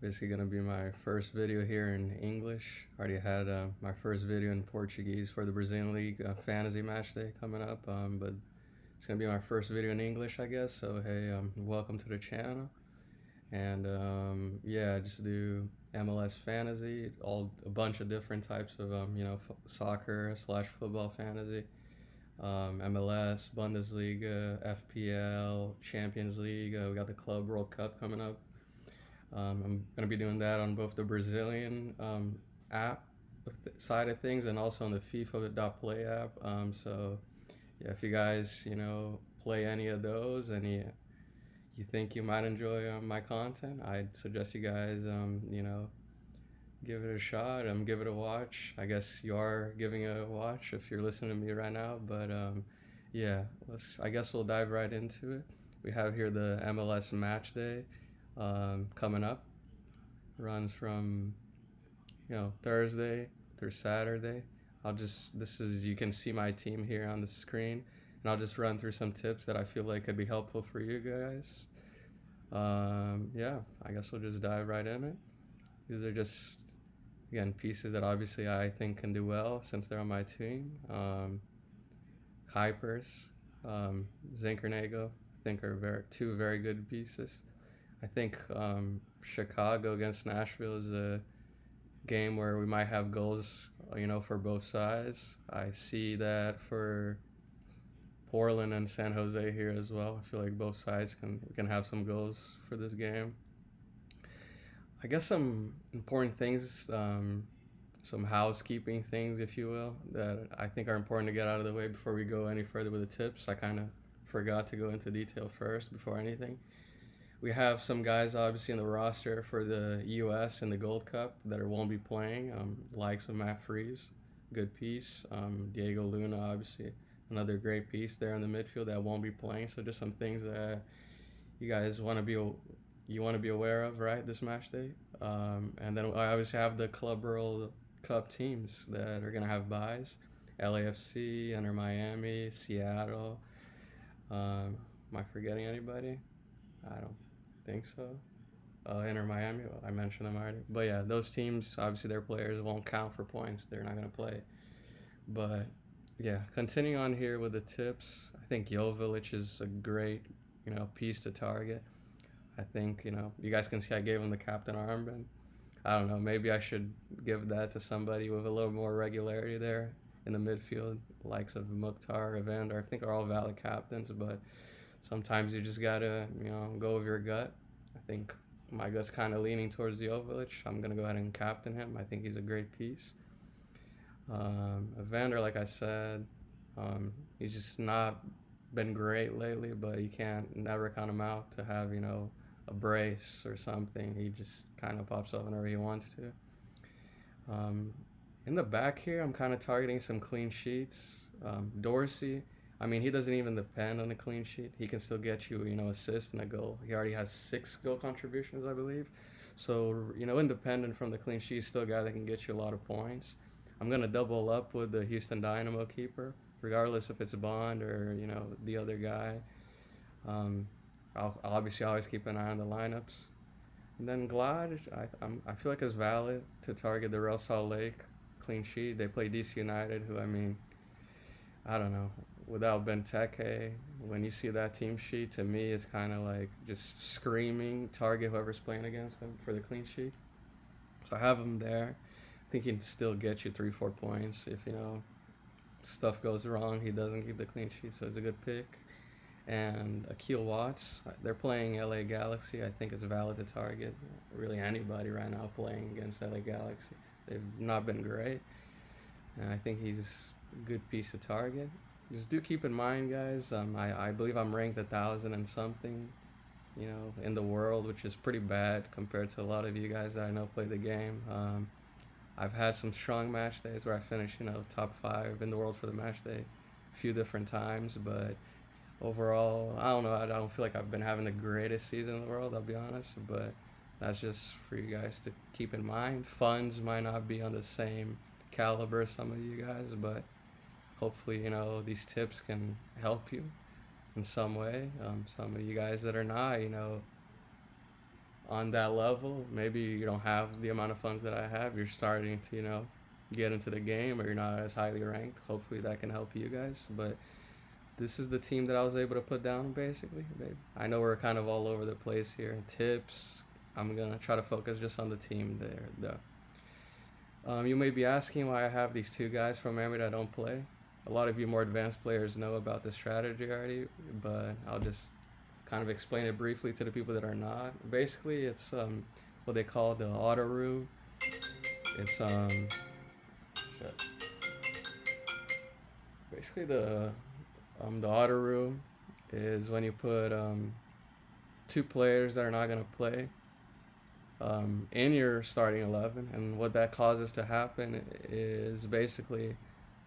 Basically gonna be my first video here in English. Already had my first video in Portuguese for the Brazilian League fantasy match day coming up, but it's gonna be my first video in English, I guess. So hey, welcome to the channel. And yeah, I just do MLS fantasy, all a bunch of different types of soccer slash football fantasy, MLS, Bundesliga, FPL, Champions League. We got the Club World Cup coming up. I'm going to be doing that on both the Brazilian app side of things and also on the FIFA.play app. So, yeah, if you guys, play any of those and you think you might enjoy my content, I'd suggest you guys, give it a shot, give it a watch. I guess you are giving it a watch if you're listening to me right now. But yeah, I guess we'll dive right into it. We have here the MLS match day coming up. Runs from Thursday through Saturday. You can see my team here on the screen, and I'll just run through some tips that I feel like could be helpful for you guys. Yeah, I guess we'll just dive right in it. These are just, again, pieces that obviously I think can do well since they're on my team. Kuipers, Zinkernago, I think are two very good pieces. I think Chicago against Nashville is a game where we might have goals, for both sides. I see that for Portland and San Jose here as well. I feel like both sides can have some goals for this game. I guess some important things, some housekeeping things, if you will, that I think are important to get out of the way before we go any further with the tips. I kind of forgot to go into detail first before anything. We have some guys obviously in the roster for the U.S. and the Gold Cup that won't be playing, likes of Matt Freese, good piece. Diego Luna, obviously, another great piece there in the midfield that won't be playing. So just some things that you guys want to be aware of, right, this match day. And then I obviously have the Club World Cup teams that are going to have buys. LAFC, Inter Miami, Seattle. Am I forgetting anybody? I don't think so. Inter Miami, well, I mentioned them already. But yeah, those teams, obviously their players won't count for points. They're not going to play. But yeah, continuing on here with the tips, I think Jovic is a great, piece to target. I think, you guys can see I gave him the captain armband. I don't know, maybe I should give that to somebody with a little more regularity there in the midfield, likes of Mukhtar, Evander, I think are all valid captains, but sometimes you just gotta, go with your gut. I think my gut's kind of leaning towards Jovic. I'm gonna go ahead and captain him. I think he's a great piece. Evander, like I said, he's just not been great lately, but you can't never count him out to have, a brace or something. He just kind of pops up whenever he wants to. In the back here, I'm kind of targeting some clean sheets. Dorsey, I mean, he doesn't even depend on a clean sheet. He can still get you, assist and a goal. He already has 6 goal contributions, I believe. So, independent from the clean sheet, he's still a guy that can get you a lot of points. I'm going to double up with the Houston Dynamo keeper, regardless if it's Bond or, the other guy. I'll obviously always keep an eye on the lineups. And then Glad, I feel like it's valid to target the Real Salt Lake clean sheet. They play DC United, who, I mean, I don't know. Without Benteke, when you see that team sheet, to me, it's kind of like just screaming target whoever's playing against them for the clean sheet. So I have him there. I think he can still get you 3-4 points if, stuff goes wrong. He doesn't keep the clean sheet, so it's a good pick. And Akil Watts, they're playing LA Galaxy. I think it's valid to target really anybody right now playing against LA Galaxy. They've not been great, and I think he's a good piece to target. Just do keep in mind, guys, I believe I'm ranked 1,000 and something, in the world, which is pretty bad compared to a lot of you guys that I know play the game. I've had some strong match days where I finished, top 5 in the world for the match day a few different times, but overall, I don't know, I don't feel like I've been having the greatest season in the world, I'll be honest, but that's just for you guys to keep in mind. Funds might not be on the same caliber as some of you guys, but hopefully, these tips can help you in some way. Some of you guys that are not, on that level. Maybe you don't have the amount of funds that I have. You're starting to, get into the game, or you're not as highly ranked. Hopefully that can help you guys. But this is the team that I was able to put down, basically. I know we're kind of all over the place here. Tips, I'm going to try to focus just on the team there, though. You may be asking why I have these two guys from Miami that don't play. A lot of you more advanced players know about this strategy already, but I'll just kind of explain it briefly to the people that are not. Basically, it's what they call the auto room. It's shit. Basically the auto room is when you put two players that are not gonna play in your starting 11, and what that causes to happen is basically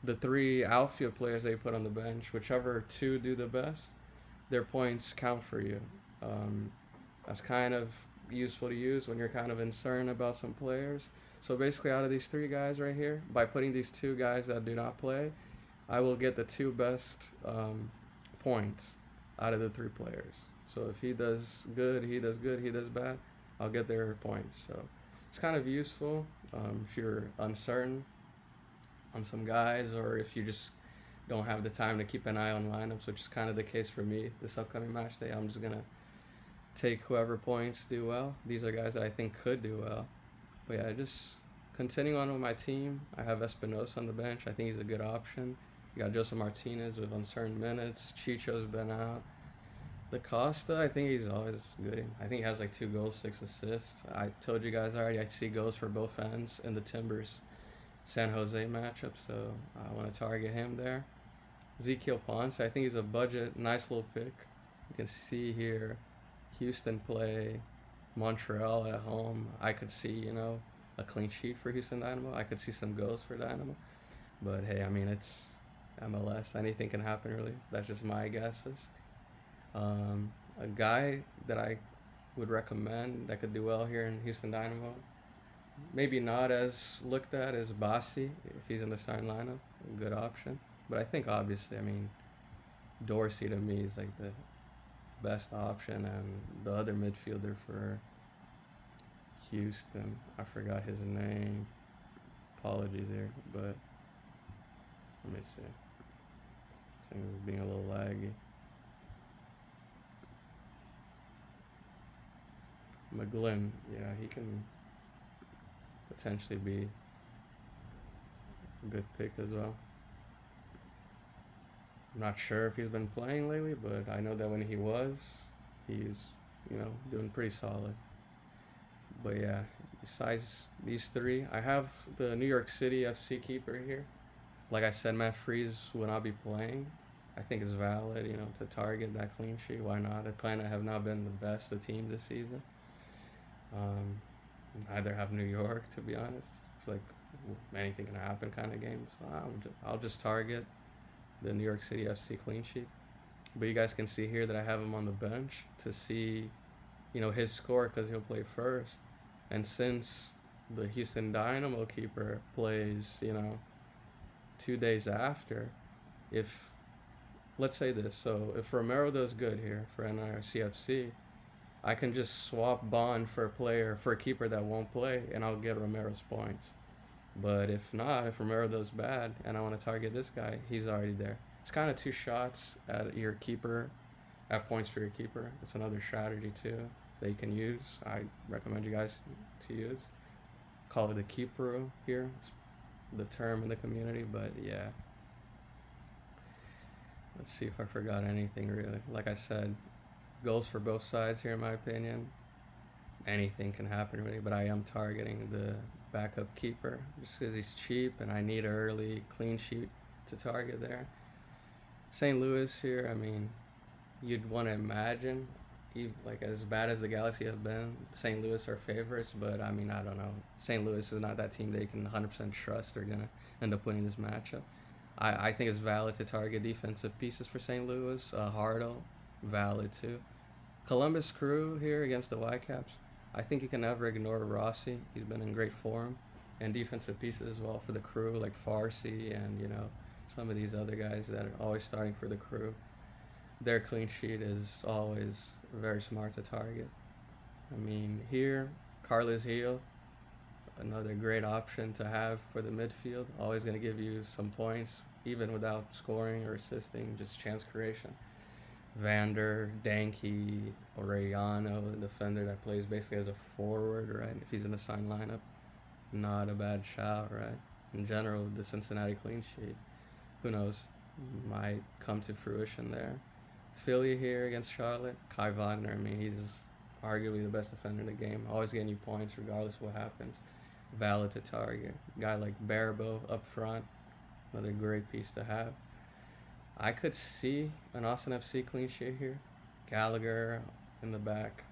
the three outfield players they put on the bench, whichever two do the best, their points count for you. That's kind of useful to use when you're kind of uncertain about some players. So basically, out of these three guys right here, by putting these two guys that do not play, I will get the two best points out of the three players. So if he does good, he does bad, I'll get their points. So it's kind of useful if you're uncertain on some guys, or if you just don't have the time to keep an eye on lineups, which is kind of the case for me this upcoming match day. I'm just going to take whoever points do well. These are guys that I think could do well. But yeah, just continuing on with my team. I have Espinosa on the bench. I think he's a good option. You got Joseph Martinez with uncertain minutes. Chicho's been out. The Costa, I think he's always good. I think he has like 2 goals, 6 assists. I told you guys already, I see goals for both ends in the Timbers San Jose matchup, so I want to target him there. Ezequiel Ponce, I think he's a budget, nice little pick. You can see here, Houston play Montreal at home. I could see, a clean sheet for Houston Dynamo. I could see some goals for Dynamo. But hey, I mean, it's MLS. Anything can happen, really. That's just my guesses. A guy that I would recommend that could do well here in Houston Dynamo, maybe not as looked at as Bassi if he's in the starting lineup, a good option. But I think obviously, Dorsey to me is like the best option, and the other midfielder for Houston, I forgot his name. Apologies here, but let me see. This thing is being a little laggy. McGlynn, yeah, he can potentially be a good pick as well. I'm not sure if he's been playing lately, but I know that when he was, he's, doing pretty solid. But yeah, besides these three, I have the New York City FC keeper here. Like I said, Matt Freeze will not be playing. I think it's valid, to target that clean sheet. Why not? Atlanta have not been the best of teams this season. Neither have New York, to be honest. Like anything can happen kind of game. So I'll just target the New York City FC clean sheet. But you guys can see here that I have him on the bench to see, his score, because he'll play first. And since the Houston Dynamo keeper plays, 2 days after, let's say this, so if Romero does good here for NYCFC, I can just swap Bond for a keeper that won't play, and I'll get Romero's points. But if not, if Romero does bad and I want to target this guy, he's already there. It's kind of 2 shots at your keeper, at points for your keeper. It's another strategy too that you can use. I recommend you guys to use. Call it a keeper here. It's the term in the community, but yeah. Let's see if I forgot anything really. Like I said, goals for both sides here in my opinion. Anything can happen really, but I am targeting the backup keeper just because he's cheap and I need an early clean sheet to target there. St. Louis here, you'd want to imagine, like as bad as the Galaxy have been, St. Louis are favorites, but I don't know. St. Louis is not that team they can 100% trust they're going to end up winning this matchup. I think it's valid to target defensive pieces for St. Louis. Hardo, valid too. Columbus Crew here against the Whitecaps. I think you can never ignore Rossi. He's been in great form. And defensive pieces as well for the Crew, like Farsi and, some of these other guys that are always starting for the Crew. Their clean sheet is always very smart to target. I mean, here, Carlos Gil, another great option to have for the midfield. Always going to give you some points, even without scoring or assisting, just chance creation. Vander, Danke, Orellano, the defender that plays basically as a forward, right? If he's in the signed lineup, not a bad shout, right? In general, the Cincinnati clean sheet, who knows, might come to fruition there. Philly here against Charlotte, Kai Wagner. I mean, he's arguably the best defender in the game, always getting you points regardless of what happens. Valid to target. Guy like Barabo up front, another great piece to have. I could see an Austin FC clean sheet here. Gallagher in the back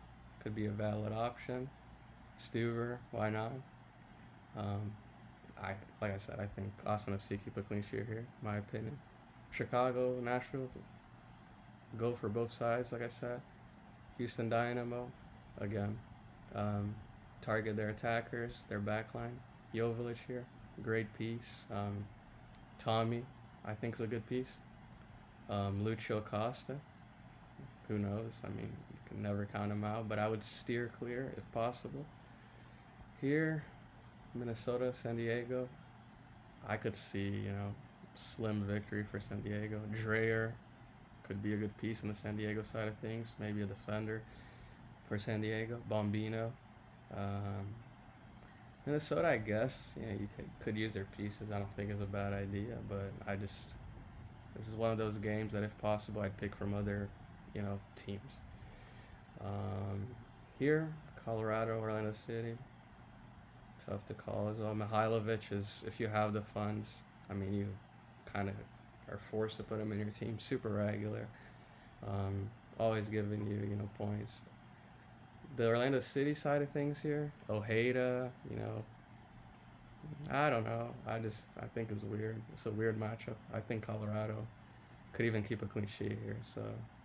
could be a valid option. Stuver, why not? Um, like I said, I think Austin FC keep a clean sheet here, my opinion. Chicago, Nashville, go for both sides, like I said. Houston Dynamo, again, target their attackers, their backline. Joveljic here, great piece. Tommy, I think is a good piece. Lucio Costa, who knows? I mean, you can never count him out, but I would steer clear if possible. Here, Minnesota, San Diego, I could see, slim victory for San Diego. Dreyer could be a good piece on the San Diego side of things, maybe a defender for San Diego. Bombino. Minnesota, I guess, you could use their pieces. I don't think it's a bad idea, but this is one of those games that if possible I'd pick from other, teams. Here, Colorado, Orlando City, tough to call as well. Mihailovic is, if you have the funds, I mean, you kind of are forced to put him in your team. Super regular, always giving you, points. The Orlando City side of things here, Ojeda, I don't know. I think it's weird. It's a weird matchup. I think Colorado could even keep a clean sheet here. So,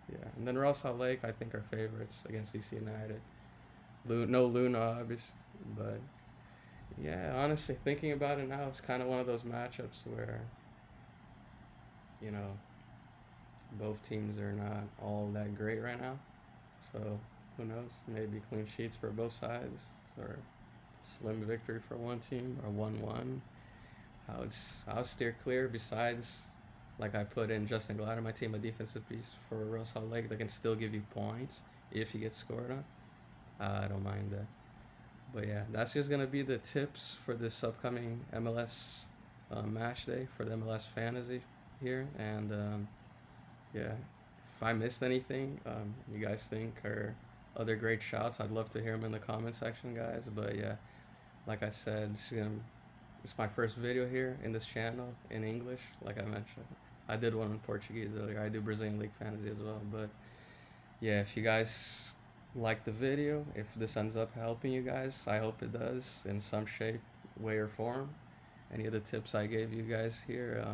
yeah. And then Real Salt Lake, I think, are favorites against DC United. No Luna, obviously. But, yeah, honestly, thinking about it now, it's kind of one of those matchups where, both teams are not all that great right now. So, who knows? Maybe clean sheets for both sides or slim victory for one team or 1-1. I would steer clear. Besides, like I put in Justin Glad on my team, a defensive piece for Real Salt Lake that can still give you points if you get scored on. I don't mind that. But yeah, that's just gonna be the tips for this upcoming MLS match day for the MLS Fantasy here. And yeah, if I missed anything, you guys think are other great shouts, I'd love to hear them in the comment section, guys. But yeah, like I said, it's my first video here in this channel in English, like I mentioned. I did one in Portuguese earlier. I do Brazilian League Fantasy as well. But yeah, if you guys like the video, if this ends up helping you guys, I hope it does in some shape, way, or form. Any of the tips I gave you guys here,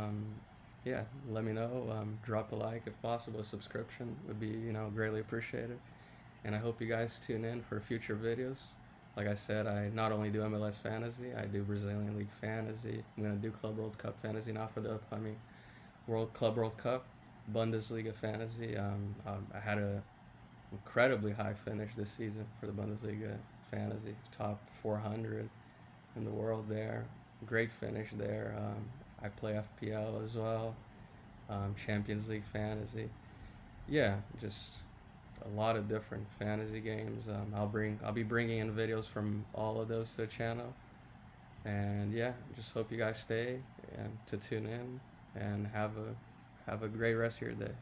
yeah, let me know. Drop a like if possible. A subscription would be, greatly appreciated. And I hope you guys tune in for future videos. Like I said, I not only do MLS Fantasy, I do Brazilian League Fantasy. I'm going to do Club World Cup Fantasy now for the upcoming Club World Cup, Bundesliga Fantasy. I had a incredibly high finish this season for the Bundesliga Fantasy, top 400 in the world there. Great finish there. I play FPL as well, Champions League Fantasy. Yeah, just a lot of different fantasy games. I'll be bringing in videos from all of those to the channel. And yeah, just hope you guys stay and to tune in and have a great rest of your day.